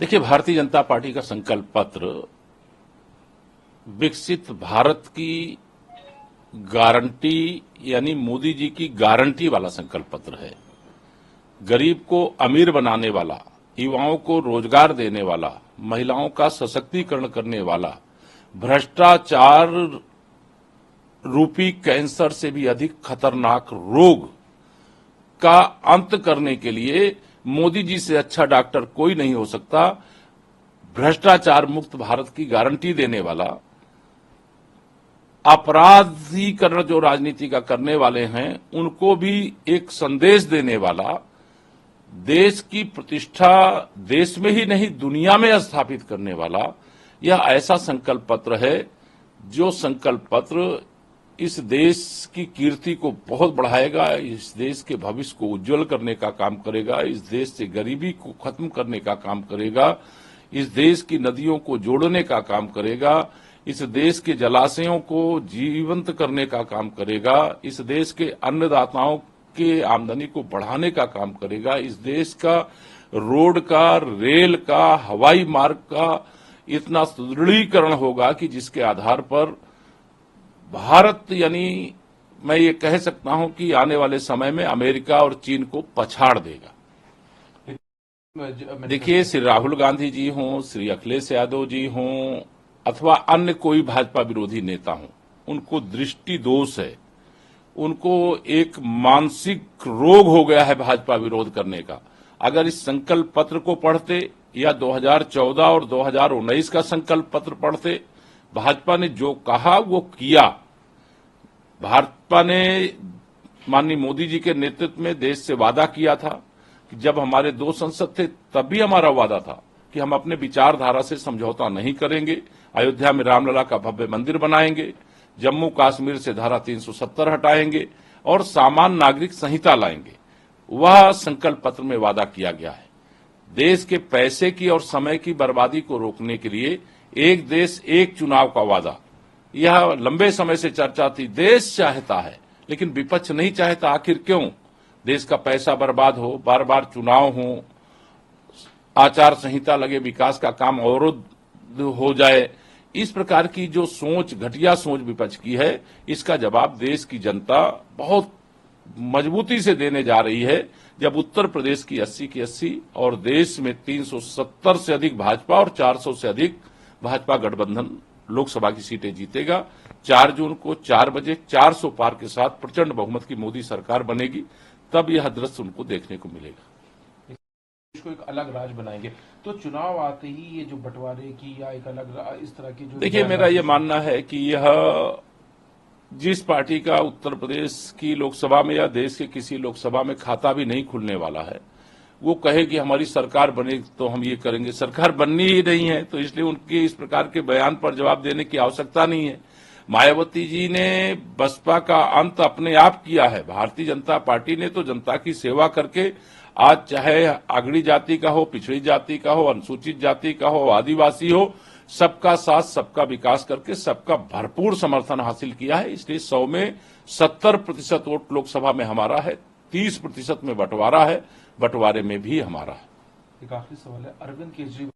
देखिए, भारतीय जनता पार्टी का संकल्प पत्र विकसित भारत की गारंटी यानी मोदी जी की गारंटी वाला संकल्प पत्र है। गरीब को अमीर बनाने वाला, युवाओं को रोजगार देने वाला, महिलाओं का सशक्तिकरण करने वाला, भ्रष्टाचार रूपी कैंसर से भी अधिक खतरनाक रोग का अंत करने के लिए मोदी जी से अच्छा डॉक्टर कोई नहीं हो सकता। भ्रष्टाचार मुक्त भारत की गारंटी देने वाला, अपराधीकरण जो राजनीति का करने वाले हैं उनको भी एक संदेश देने वाला, देश की प्रतिष्ठा देश में ही नहीं दुनिया में स्थापित करने वाला यह ऐसा संकल्प पत्र है जो संकल्प पत्र इस देश की कीर्ति को बहुत बढ़ाएगा, इस देश के भविष्य को उज्जवल करने का काम करेगा, इस देश से गरीबी को खत्म करने का काम करेगा, इस देश की नदियों को जोड़ने का काम करेगा, इस देश के जलाशयों को जीवंत करने का काम करेगा, इस देश के अन्नदाताओं के आमदनी को बढ़ाने का काम करेगा, इस देश का रोड का, रेल का, हवाई मार्ग का इतना सुदृढ़ीकरण होगा कि जिसके आधार पर भारत यानी मैं ये कह सकता हूं कि आने वाले समय में अमेरिका और चीन को पछाड़ देगा। देखिए, श्री राहुल गांधी जी हों, श्री अखिलेश यादव जी हों अथवा अन्य कोई भाजपा विरोधी नेता हों, उनको दृष्टि दोष है, उनको एक मानसिक रोग हो गया है भाजपा विरोध करने का। अगर इस संकल्प पत्र को पढ़ते या 2014 और 2019 का संकल्प पत्र पढ़ते, भाजपा ने जो कहा वो किया। भाजपा ने माननीय मोदी जी के नेतृत्व में देश से वादा किया था कि जब हमारे 2 संसद थे तब भी हमारा वादा था कि हम अपने विचारधारा से समझौता नहीं करेंगे, अयोध्या में रामलला का भव्य मंदिर बनाएंगे, जम्मू कश्मीर से धारा 370 हटाएंगे और सामान्य नागरिक संहिता लाएंगे। वह संकल्प पत्र में वादा किया गया है। देश के पैसे की और समय की बर्बादी को रोकने के लिए एक देश एक चुनाव का वादा, यह लंबे समय से चर्चा थी। देश चाहता है लेकिन विपक्ष नहीं चाहता। आखिर क्यों? देश का पैसा बर्बाद हो, बार बार चुनाव हो, आचार संहिता लगे, विकास का काम अवरुद्ध हो जाए। इस प्रकार की जो सोच, घटिया सोच विपक्ष की है, इसका जवाब देश की जनता बहुत मजबूती से देने जा रही है जब उत्तर प्रदेश की 80 की 80 और देश में 370 से अधिक भाजपा और 400 से अधिक भाजपा गठबंधन लोकसभा की सीटें जीतेगा। 4 जून को 4 बजे 400 पार के साथ प्रचंड बहुमत की मोदी सरकार बनेगी, तब यह दृश्य उनको देखने को मिलेगा। को एक अलग राज बनाएंगे तो चुनाव आते ही ये जो बंटवारे की या एक अलग इस तरह की जो, देखिए, मेरा ये मानना है कि यह जिस पार्टी का उत्तर प्रदेश की लोकसभा में या देश के किसी लोकसभा में खाता भी नहीं खुलने वाला है, वो कहे कि हमारी सरकार बने तो हम ये करेंगे। सरकार बननी ही नहीं है, तो इसलिए उनके इस प्रकार के बयान पर जवाब देने की आवश्यकता नहीं है। मायावती जी ने बसपा का अंत अपने आप किया है। भारतीय जनता पार्टी ने तो जनता की सेवा करके आज चाहे अगड़ी जाति का हो, पिछड़ी जाति का हो, अनुसूचित जाति का हो, आदिवासी हो, सबका साथ सबका विकास करके सबका भरपूर समर्थन हासिल किया है। इसलिए 100 में 70% वोट लोकसभा में हमारा है, 30% में बंटवारा है, बंटवारे में भी हमारा है। एक आखिरी सवाल है, अरविंद केजरीवाल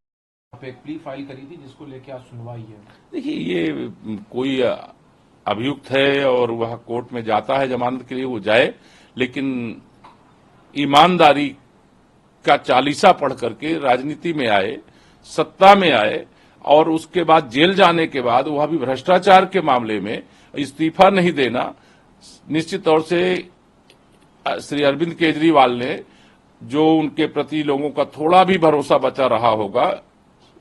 पे एक प्ली फाइल करी थी जिसको लेकर आज सुनवाई है। देखिए, ये कोई अभियुक्त है और वह कोर्ट में जाता है जमानत के लिए, वो जाए, लेकिन ईमानदारी का चालीसा पढ़ करके राजनीति में आए, सत्ता में आए और उसके बाद जेल जाने के बाद वह भी भ्रष्टाचार के मामले में इस्तीफा नहीं देना, निश्चित तौर से श्री अरविंद केजरीवाल ने जो उनके प्रति लोगों का थोड़ा भी भरोसा बचा रहा होगा,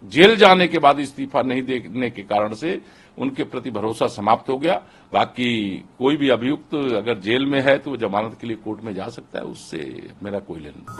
जेल जाने के बाद इस्तीफा नहीं देने के कारण से उनके प्रति भरोसा समाप्त हो गया। बाकी कोई भी अभियुक्त अगर जेल में है तो वो जमानत के लिए कोर्ट में जा सकता है, उससे मेरा कोई लेना नहीं।